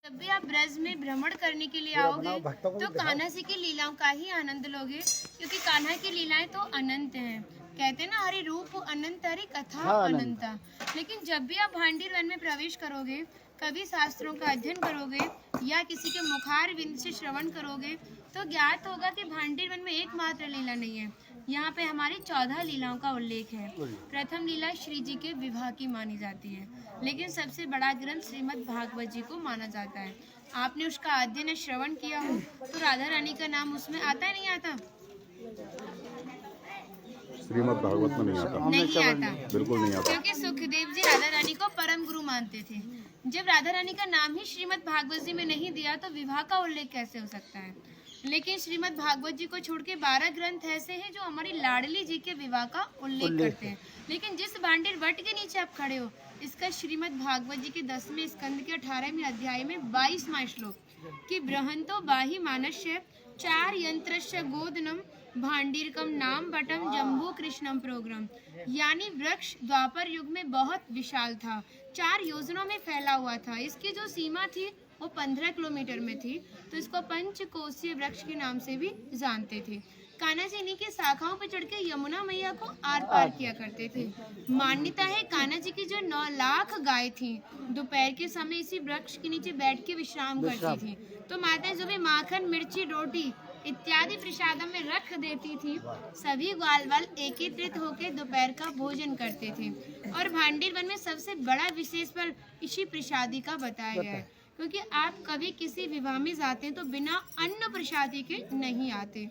जब भी आप ब्रज में भ्रमण करने के लिए आओगे तो कान्हा जी की लीलाओं का ही आनंद लोगे, क्योंकि कान्हा की लीलाएं तो अनंत हैं। कहते हैं ना, हरि रूप अनंत हरि कथा अनंता। लेकिन जब भी आप भांडीर वन में प्रवेश करोगे, कभी शास्त्रों का अध्ययन करोगे या किसी के मुखार विंद से श्रवण करोगे तो ज्ञात होगा कि भांडीर वन में एकमात्र लीला नहीं है, यहाँ पे हमारी 14 लीलाओं का उल्लेख है। प्रथम लीला श्री जी के विवाह की मानी जाती है, लेकिन सबसे बड़ा ग्रंथ श्रीमद् भागवत जी को माना जाता है। आपने उसका अध्ययन श्रवण किया हो तो राधा रानी का नाम उसमें आता है, नहीं आता? श्रीमद् भागवत में नहीं आता। नहीं आता, बिल्कुल नहीं आता, क्योंकि सुखदेव जी राधा रानी को परम गुरु मानते थे। जब राधा रानी का नाम ही श्रीमद् भागवत जी में नहीं दिया तो विवाह का उल्लेख कैसे हो सकता है? लेकिन श्रीमद् भागवत जी को छोड़ के 12 ग्रंथ ऐसे हैं जो हमारी लाडली जी के विवाह का उल्लेख करते हैं। लेकिन जिस भांडीर वट के नीचे आप खड़े हो, इसका श्रीमद् भागवत जी के 10वें स्कंद के 18वें अध्याय में 22वां श्लोक कि बृहंतो बाहि मानस्य 4 यंत्रस्य गोदनम भांडीरकम नाम बटम जम्बू कृष्णम प्रोग्राम, यानी वृक्ष द्वापर युग में बहुत विशाल था, 4 योजनों में फैला हुआ था। इसकी जो सीमा थी वो 15 किलोमीटर में थी, तो इसको पंचकोशीय वृक्ष के नाम से भी जानते थे। कान्हा जी इन्हीं की शाखाओं पर चढ़ के यमुना मैया को आर पार किया करते थे। मान्यता है कान्हा जी की जो 9 लाख गाय थी दोपहर के समय इसी वृक्ष के नीचे बैठ के विश्राम करती थी। तो माता जो भी माखन मिर्ची रोटी इत्यादि प्रसादों में रख देती थी, सभी ग्वाल वाल एकत्रित होकर दोपहर का भोजन करते थे। और भांडीर वन में सबसे बड़ा विशेष फल इसी प्रसादी का बताया गया है, क्योंकि आप कभी किसी विवाह में जाते हैं तो बिना अन्न प्रसादी के नहीं आते।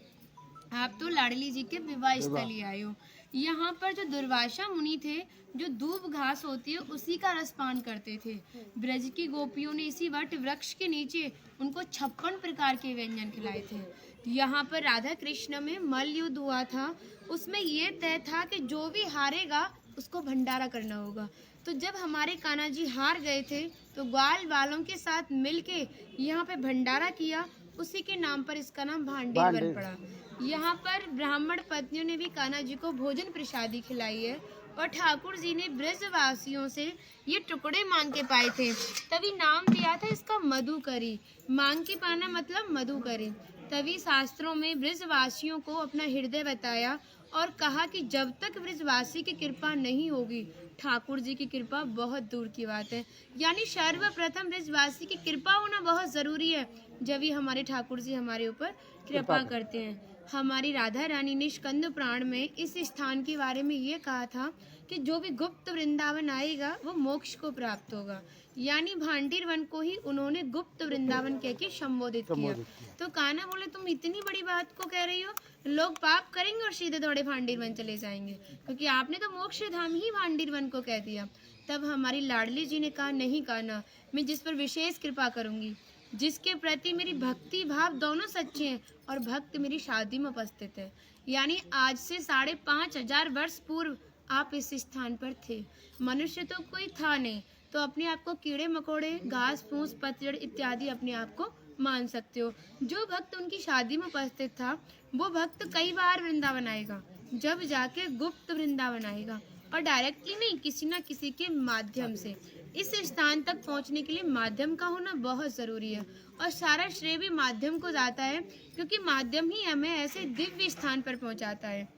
आप तो लाडली जी के विवाह स्थल ही आए हो। यहाँ पर जो दुर्वासा मुनि थे, जो दूब घास होती है उसी का रसपान करते थे। ब्रज की गोपियों ने इसी वट वृक्ष के नीचे उनको 56 प्रकार के व्यंजन खिलाए थे। यहाँ पर राधा कृष्ण में मल्ल युद्ध हुआ था, उसमें ये तय था कि जो भी हारेगा उसको भंडारा करना होगा। तो जब हमारे कान्हा जी हार गए थे तो ग्वाल वालों के साथ मिलके यहाँ पे भंडारा किया, उसी के नाम पर इसका नाम भांडीर वन पड़ा। यहाँ पर ब्राह्मण पत्नियों ने भी कान्हा जी को भोजन प्रसादी खिलाई है, और ठाकुर जी ने ब्रजवासियों से ये टुकड़े मांग के पाए थे, तभी नाम दिया था इसका मधुकरी। मांग के पाना मतलब मधुकरी। तभी शास्त्रों में ब्रजवासियों को अपना हृदय बताया और कहा कि जब तक ब्रजवासी की कृपा नहीं होगी, ठाकुर जी की कृपा बहुत दूर की बात है। यानी सर्वप्रथम ब्रजवासी की कृपा होना बहुत जरूरी है, जब ही हमारे ठाकुर जी हमारे ऊपर कृपा करते हैं। हमारी राधा रानी ने स्कंद पुराण में इस स्थान के बारे में ये कहा था कि जो भी गुप्त वृंदावन आएगा वो मोक्ष को प्राप्त होगा। यानी भांडीर वन को ही उन्होंने गुप्त वृंदावन कह के संबोधित किया। तो कान्हा बोले, तुम इतनी बड़ी बात को कह रही हो, लोग पाप करेंगे और सीधे दौड़े भांडीर वन चले जाएंगे, क्योंकि आपने तो मोक्ष धाम ही भांडीर वन को कह दिया। तब हमारी लाडली जी ने कहा, नहीं कान्हा, मैं जिस पर विशेष कृपा करूंगी, जिसके प्रति मेरी भक्ति भाव दोनों सच्चे हैं और भक्त मेरी शादी में उपस्थित है। यानी आज से 5,500 वर्ष पूर्व आप इस स्थान पर थे। मनुष्य तो कोई था नहीं, तो अपने आप को कीड़े मकोड़े, घास फूस, पतझड़ इत्यादि अपने आप को मान सकते हो। जो भक्त उनकी शादी में उपस्थित था वो भक्त कई बार वृंदावन आएगा, जब जाके गुप्त वृंदावन आएगा, और डायरेक्टली नहीं, किसी ना किसी के माध्यम से। इस स्थान तक पहुंचने के लिए माध्यम का होना बहुत जरूरी है, और सारा श्रेय भी माध्यम को जाता है, क्योंकि माध्यम ही हमें ऐसे दिव्य स्थान पर पहुंचाता है।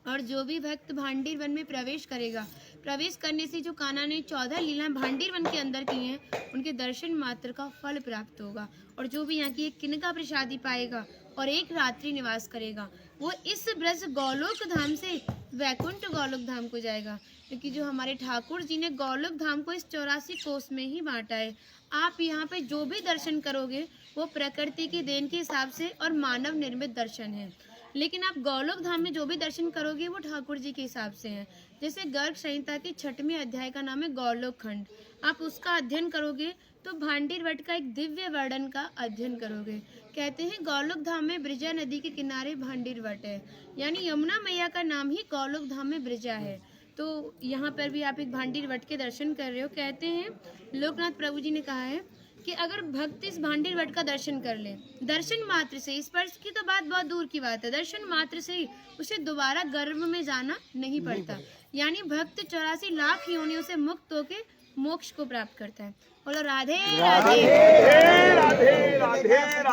और जो भी भक्त भांडीर वन में प्रवेश करेगा, प्रवेश करने से जो कान्हा ने 14 लीलाएं भांडीर वन के अंदर की हैं, उनके दर्शन मात्र का फल प्राप्त होगा। और जो भी यहाँ की एक किनका प्रसादी पाएगा और एक रात्रि निवास करेगा, वो इस ब्रज गौलोक धाम से वैकुंठ गौलोक धाम को जाएगा, क्योंकि जो हमारे ठाकुर जी ने गौलोक धाम को इस 84 कोस में ही बांटा है। आप यहाँ पे जो भी दर्शन करोगे वो प्रकृति की देन के हिसाब से और मानव निर्मित दर्शन है, लेकिन आप गौलोक धाम में जो भी दर्शन करोगे वो ठाकुर जी के हिसाब से हैं। जैसे गर्ग संहिता के 6वें अध्याय का नाम है गौलोक खंड, आप उसका अध्ययन करोगे तो भांडीर वट का एक दिव्य वर्णन का अध्ययन करोगे। कहते हैं गौलोक धाम में ब्रजा नदी के किनारे भांडीर वट है, यानी यमुना मैया का नाम ही गौलोक धाम में ब्रजा है। तो यहाँ पर भी आप एक भांडीर वट के दर्शन कर रहे हो। कहते हैं लोकनाथ प्रभु जी ने कहा है कि अगर भक्त इस भांडीर वट का दर्शन कर ले, दर्शन मात्र से, स्पर्श की तो बात बहुत दूर की बात है, दर्शन मात्र से ही उसे दोबारा गर्भ में जाना नहीं पड़ता। यानी भक्त 84 लाख योनियों से मुक्त होकर मोक्ष को प्राप्त करता है। बोलो राधे राधे।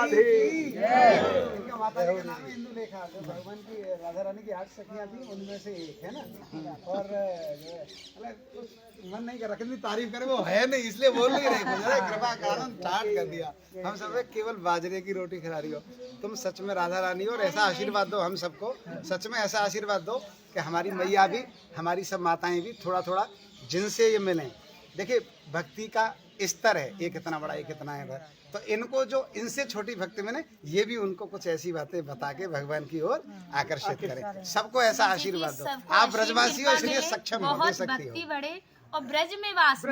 राधे। इनका माता जी का नाम है इंदुलेखा, जो भगवान की राधा रानी की 8 सखियां थी उनमें से एक है ना। और मन नहीं कर रहा, कितनी तारीफ करे, वो है नहीं इसलिए बोल नहीं रहे, कृपा कारण स्टार्ट कर दिया। हम सब केवल बाजरे की रोटी खिला रही हो, तुम सच में राधा रानी हो। और ऐसा आशीर्वाद दो हम सबको, सच में ऐसा आशीर्वाद दो कि हमारी मैया भी, हमारी सब माताएं भी थोड़ा थोड़ा जिनसे ये मिलें। देखिए भक्ति का स्तर है, एक इतना बड़ा एक इतना है, तो इनको जो इनसे छोटी भक्ति में ने, ये भी उनको कुछ ऐसी बातें बता के भगवान की ओर आकर्षित करें। सबको ऐसा आशीर्वाद दो। आप ब्रजवासी हो इसलिए सक्षम हो, दे सकती हो। भक्ति बढ़े और ब्रज में वास हो।